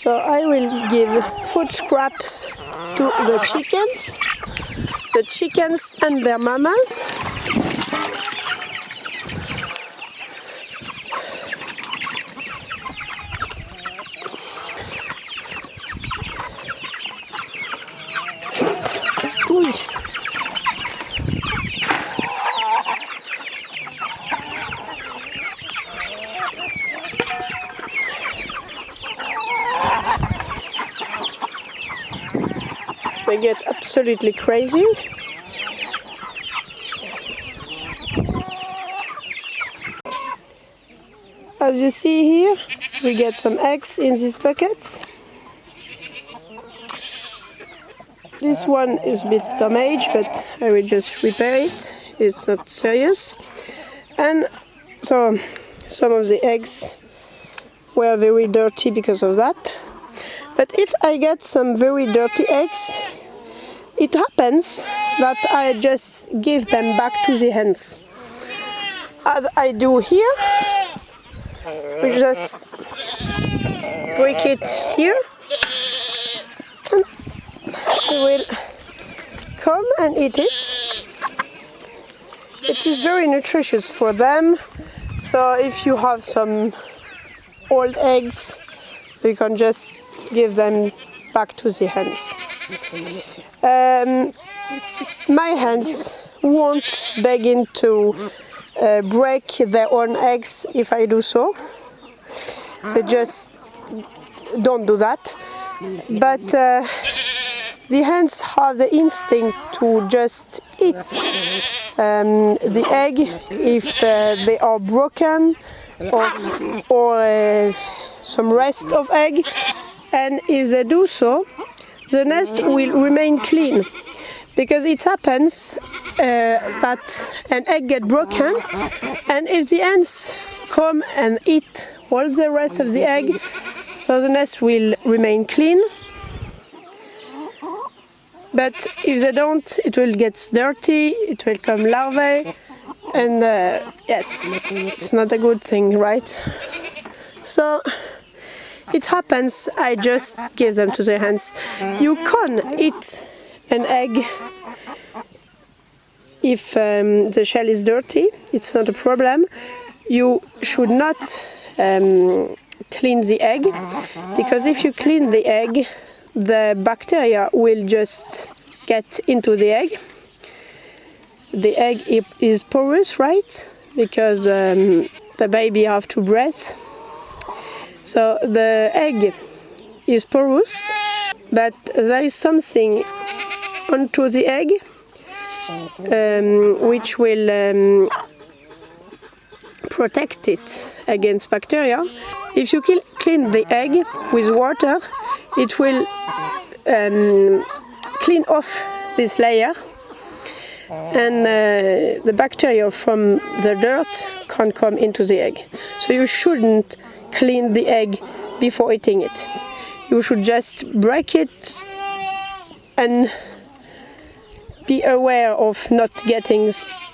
So I will give food scraps to the chickens and their mamas. They get absolutely crazy. As you see here, we get some eggs in these buckets. This one is a bit damaged, but I will just repair it. It's not serious. And so some of the eggs were very dirty because of that. But if I get some very dirty eggs, it happens that I just give them back to the hens. As I do here, we just break it here, and they will come and eat it. It is very nutritious for them, so if you have some old eggs, you can just give them back to the hens. My hens won't begin to break their own eggs if I do so. They just don't do that. But the hens have the instinct to just eat the egg if they are broken or some rest of egg. And if they do so, the nest will remain clean, because it happens that an egg gets broken, and if the hens come and eat all the rest of the egg, so the nest will remain clean. But if they don't, it will get dirty, it will come larvae, and yes, it's not a good thing, right? So it happens, I just give them to the hens. You can eat an egg if the shell is dirty, it's not a problem. You should not clean the egg, because if you clean the egg, the bacteria will just get into the egg. The egg is porous, right? Because the baby have to breathe. So the egg is porous, but there is something onto the egg which will protect it against bacteria. If you clean the egg with water, it will clean off this layer, and the bacteria from the dirt can come into the egg. So you shouldn't clean the egg before eating it. You should just break it and be aware of not getting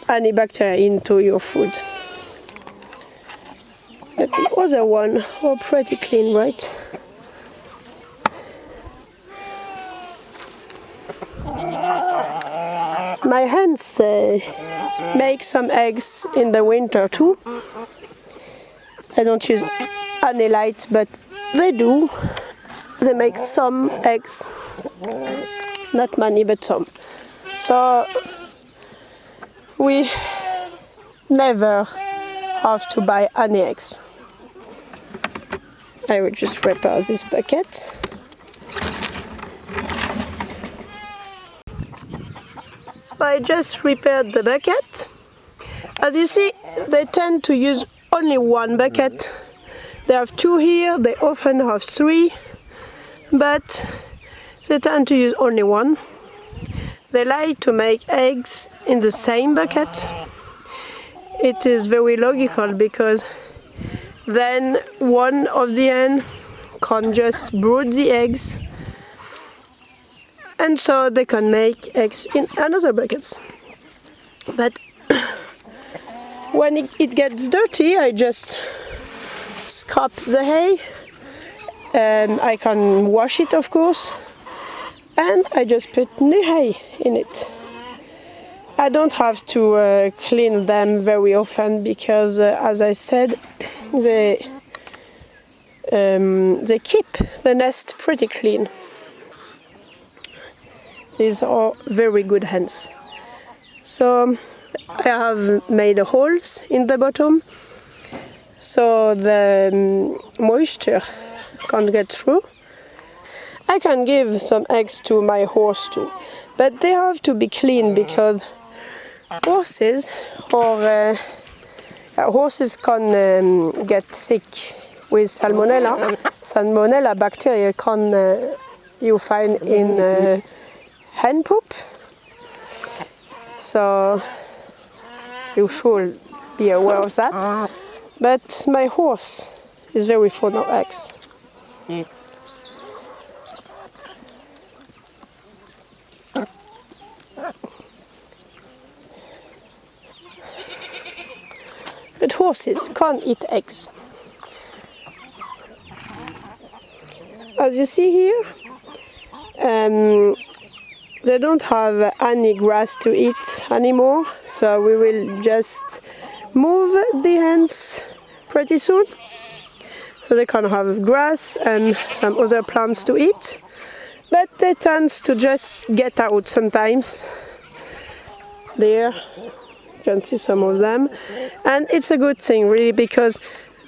any bacteria into your food. But the other one are pretty clean, right? My hens make some eggs in the winter too. I don't use any light, but they do. They make some eggs, not many, but some. So we never have to buy any eggs. I will just repair this bucket. So I just repaired the bucket. As you see, they tend to use only one bucket. They have two here, they often have three, but they tend to use only one. They like to make eggs in the same bucket. It is very logical, because then one of the hen can just brood the eggs, and so they can make eggs in another buckets. But when it gets dirty, I just scrap the hay I can wash it, of course, and I just put new hay in it. I don't have to clean them very often because, as I said, they keep the nest pretty clean. These are very good hens. So I have made holes in the bottom so the moisture can't get through. I can give some eggs to my horse too, but they have to be clean because horses can get sick with salmonella. Salmonella bacteria you find in hen poop. So you should be aware of that. But my horse is very fond of eggs. But horses can't eat eggs. As you see here, they don't have any grass to eat anymore, so we will just move the hens pretty soon so they can have grass and some other plants to eat. But they tend to just get out sometimes. There, you can see some of them, and it's a good thing really because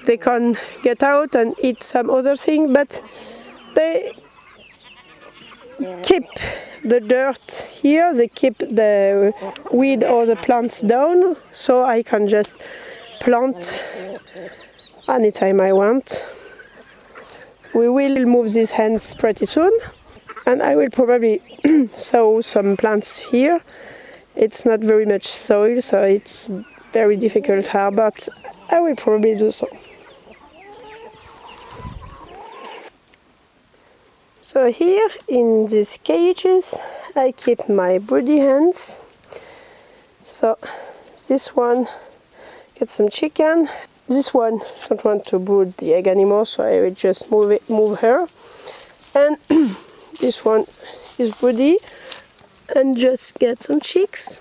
they can get out and eat some other thing, but they keep the dirt here, they keep the weed or the plants down, so I can just plant anytime I want. We will move these hens pretty soon, and I will probably sow some plants here. It's not very much soil, so it's very difficult here, but I will probably do so. So here in these cages I keep my broody hens. So this one gets some chicken. This one don't want to brood the egg anymore, so I will just move her. And this one is broody and just get some chicks.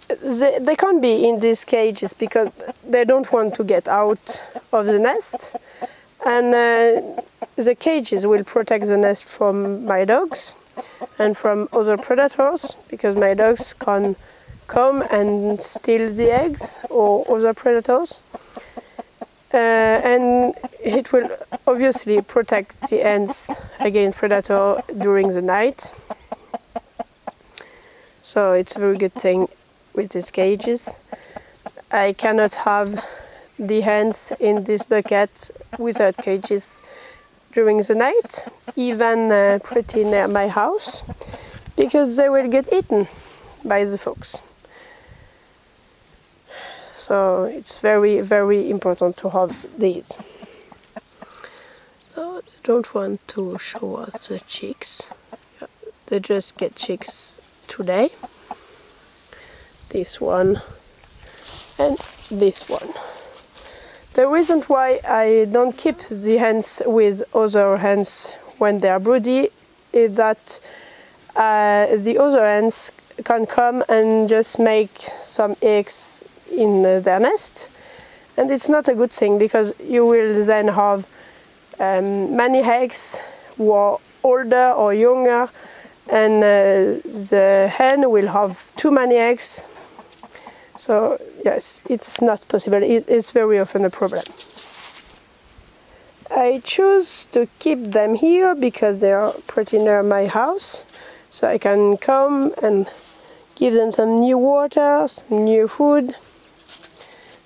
They can't be in these cages because they don't want to get out of the nest. And the cages will protect the nest from my dogs and from other predators, because my dogs can come and steal the eggs or other predators. And it will obviously protect the hens against predator during the night. So it's a very good thing with these cages. I cannot have the hens in this bucket without cages during the night, even pretty near my house, because they will get eaten by the fox. So it's very, very important to have these. So I don't want to show us the chicks. They just get chicks today. This one and this one. The reason why I don't keep the hens with other hens when they are broody is that the other hens can come and just make some eggs in their nest, and it's not a good thing because you will then have many eggs who are older or younger, and the hen will have too many eggs. So yes, it's not possible. It is very often a problem. I choose to keep them here because they are pretty near my house, so I can come and give them some new water, some new food,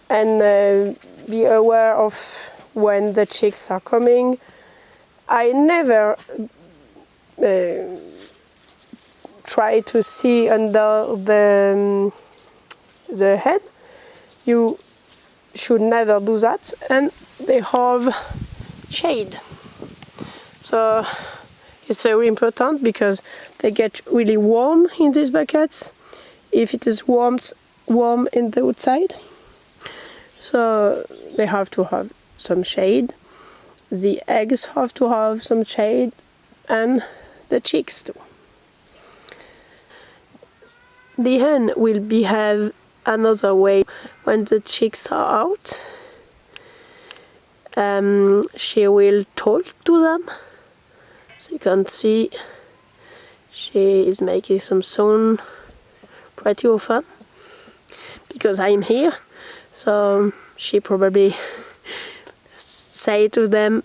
and be aware of when the chicks are coming. I never try to see under the head. You should never do that, and they have shade. So it's very important because they get really warm in these buckets if it is warm in the outside. So they have to have some shade. the eggs have to have some shade, and the chicks too. The hen will behave another way when the chicks are out. She will talk to them. So you can see she is making some sound pretty often because I'm here. So she probably say to them,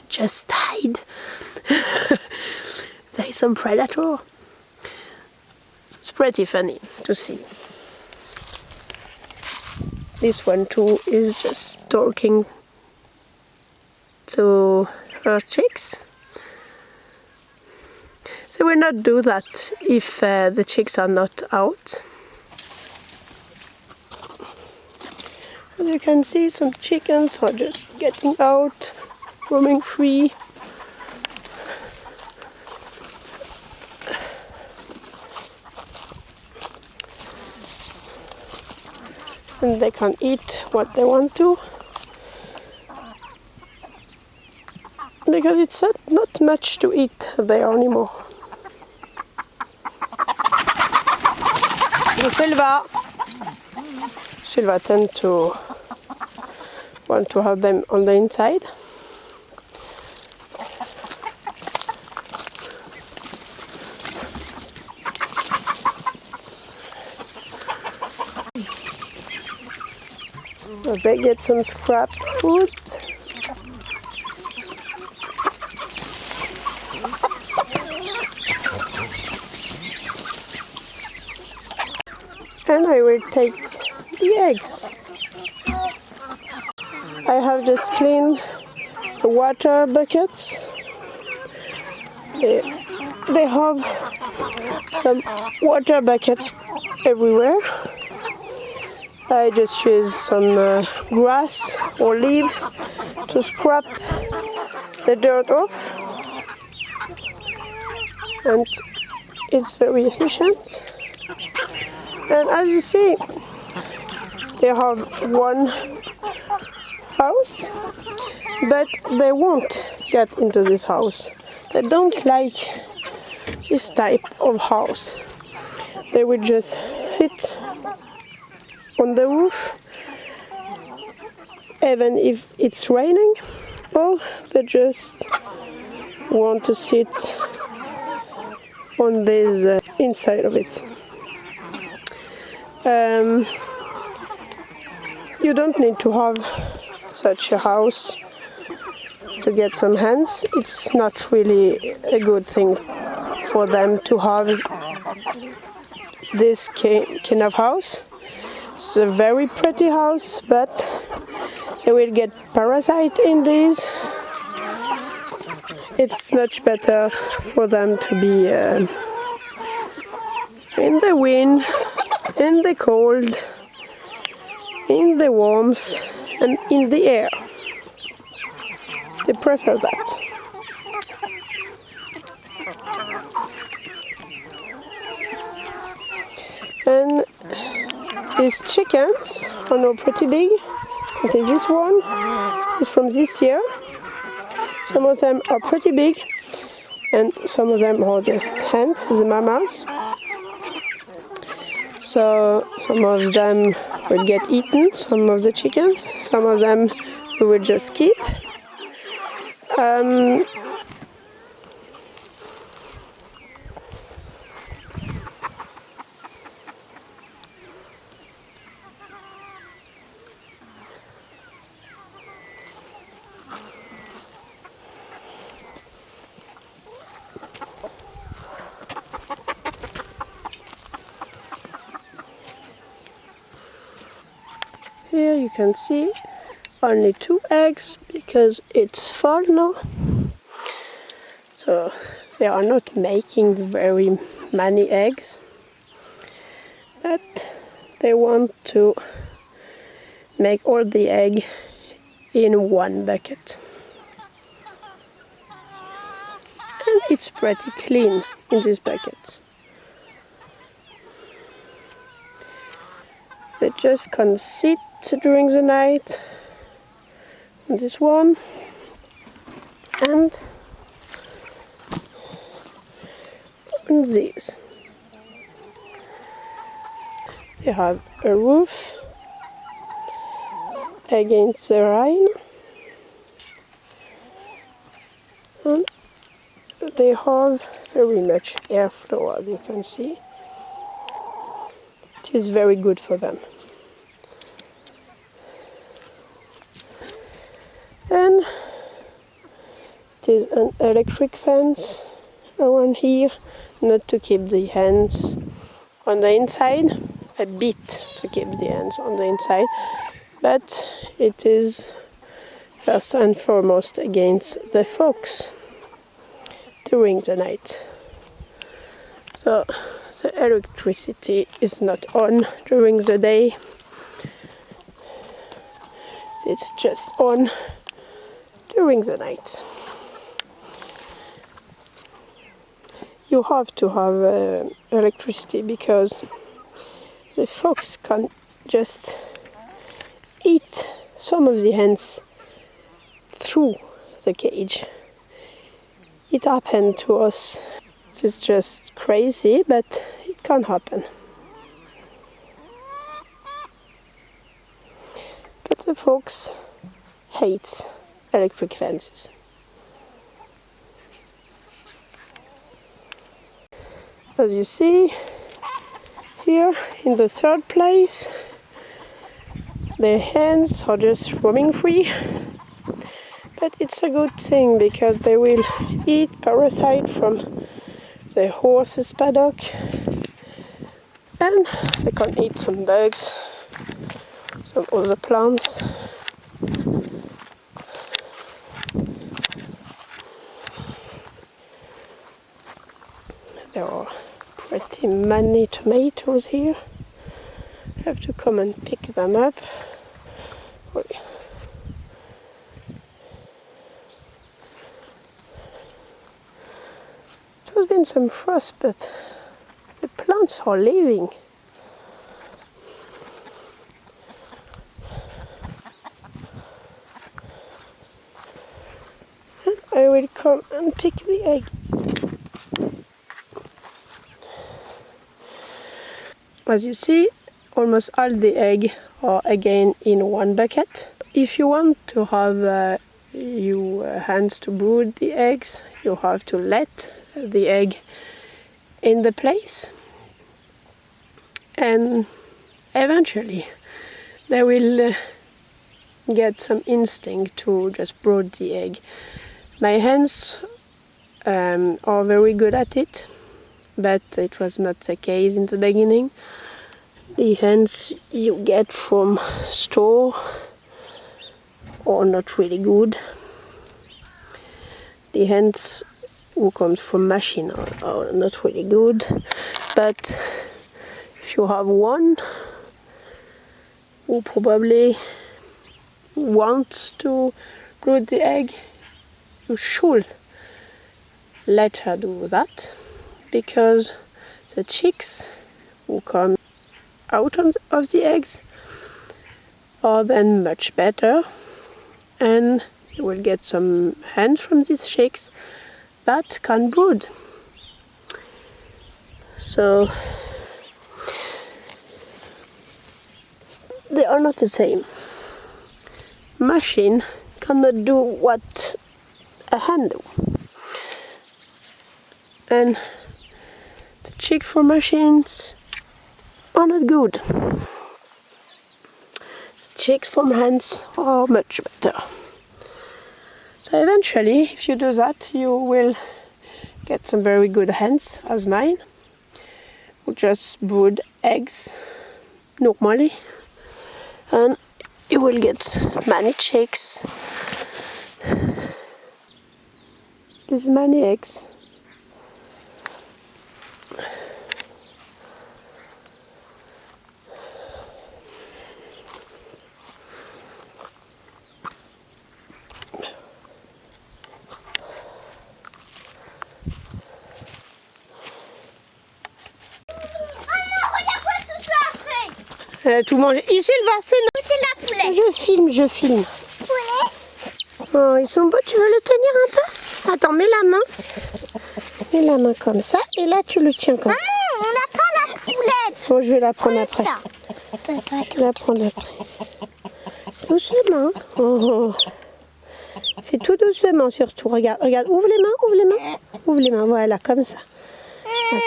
just hide. There's some predator. It's pretty funny to see. This one too is just talking to her chicks. So we'll not do that if the chicks are not out. As you can see, some chickens are just getting out, roaming free. And they can eat what they want to. Because it's not much to eat there anymore. Sylva tend to want to have them on the inside. So they get some scrap food. And I will take the eggs. I have just cleaned the water buckets. They have some water buckets everywhere. I just use some grass or leaves to scrap the dirt off. And it's very efficient. And as you see, they have one house, but they won't get into this house. They don't like this type of house. They will just sit on the roof, even if it's raining, or they just want to sit on this inside of it. You don't need to have such a house to get some hens. It's not really a good thing for them to have this kind of house. It's a very pretty house, but they will get parasites in these. It's much better for them to be in the wind, in the cold, in the warmth, and in the air. They prefer that. And these chickens are now pretty big. Okay, this one is from this year. Some of them are pretty big, and some of them are just hens, the mamas. So some of them will get eaten, some of the chickens. Some of them we will just keep. Here you can see only 2 eggs because it's fall now. So they are not making very many eggs, but they want to make all the egg in one bucket. And it's pretty clean in these buckets. They just can sit during the night. And this one And these. They have a roof against the rain, and they have very much airflow, as you can see. It is very good for them. And it is an electric fence around here, not to keep the hens on the inside, a bit to keep the hens on the inside, but it is first and foremost against the fox during the night. So the electricity is not on during the day, it's just on during the night. You have to have electricity because the fox can just eat some of the hens through the cage. It happened to us. It's just crazy, but it can happen. But the fox hates electric fences. As you see here in the third place, the hens are just roaming free, but it's a good thing because they will eat parasite from the horse's paddock, and they can eat some bugs, some other plants. There are pretty many tomatoes here. I have to come and pick them up. There has been some frost, but the plants are living. And I will come and pick the egg. As you see, almost all the eggs are again in one bucket. If you want to have your hens to brood the eggs, you have to let the egg in the place, and eventually they will get some instinct to just brood the egg. My hens are very good at it, but it was not the case in the beginning. The hens you get from store are not really good. The hens who comes from machine are not really good, but if you have one who probably wants to brood the egg, you should let her do that, because the chicks who come out of the eggs are then much better, and you will get some hens from these chicks that can brood. So they are not the same. Machine cannot do what a hen do, and the chick from machines are not good. The chicks from hens are much better. So eventually, if you do that, you will get some very good hens, as mine, who just brood eggs normally, and you will get many chicks. These many eggs. Tout manger. Ici, le c'est la poulet. Je filme. Poulet. Oh, ils sont beaux. Tu veux le tenir un peu? Attends, mets la main. Mets la main comme ça. Et là, tu le tiens comme ça. Maman, on n'a pas la poulette. Bon, je vais la prendre Comme après. ça. Je vais la prendre après. Doucement. Oh. Fais tout doucement surtout. Regarde, regarde. Ouvre les mains, ouvre les mains. Ouvre les mains, voilà, comme ça. Maman,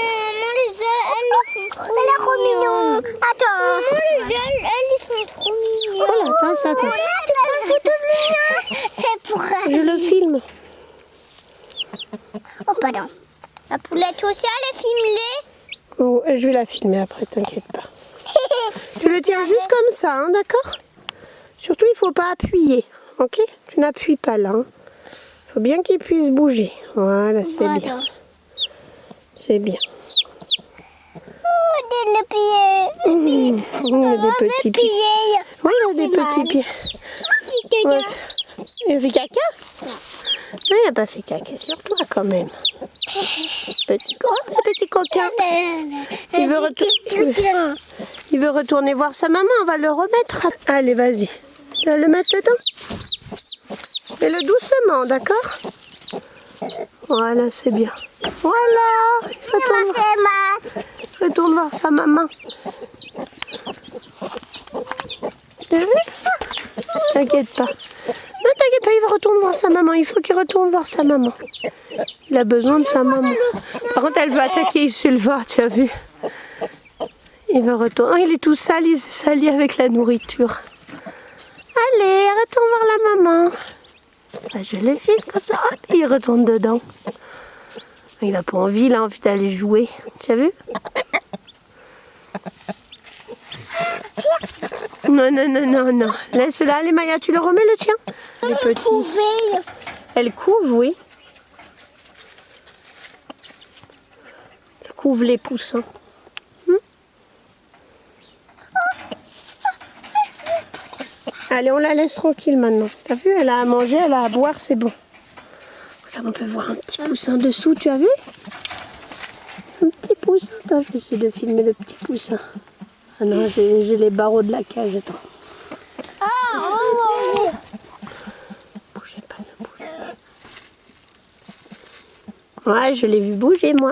les ailes, elles sont trop mignonnes. Attends. Maman, les ailes, elles sont trop mignonnes. Voilà, attention, attention. Maman, tu prends une photo de mien. C'est pour elle. Je le filme. Oh, pardon. La poulette aussi, elle est filmée. Oh, je vais la filmer après, t'inquiète pas. Tu le tiens juste comme ça, hein, d'accord? Surtout, il ne faut pas appuyer, ok? Tu n'appuies pas là. Il faut bien qu'il puisse bouger. Voilà, c'est bien. C'est bien. Oh, des pieds. Il a des petits pieds. Oui, il a des petits pieds. Ouais. Il a fait caca? Non, il n'a pas fait caca sur toi quand même. Petit coquin. Il veut retourner voir sa maman. On va le remettre. Allez, vas-y. Tu vas le mettre dedans. Fais-le doucement, d'accord? Voilà, c'est bien. Voilà. Retourne voir sa maman. T'as vu? T'inquiète pas. Ne t'inquiète pas, il va retourner voir sa maman. Il faut qu'il retourne voir sa maman. Il a besoin de sa maman. Par contre, elle veut attaquer Sylvain, tu as vu? Il veut retourner. Oh, il est tout sali, il s'est sali avec la nourriture. Allez, retourne voir la maman. Ah, je le file comme ça. Hop, il retourne dedans. Il n'a pas envie, il a envie d'aller jouer. Tu as vu? Non, non, non, non, non. Laisse-la. Allez, Maya, tu le remets le tien? Les petits. Elle couve, oui. Elle couve les poussins. Allez, on la laisse tranquille maintenant. T'as vu, elle a à manger, elle a à boire, c'est bon. Regarde, on peut voir un petit poussin dessous, tu as vu? Un petit poussin. Attends, je vais essayer de filmer le petit poussin. Ah non, j'ai les barreaux de la cage, attends. Bougez pas, ne bougez pas. Ouais, je l'ai vu bouger, moi.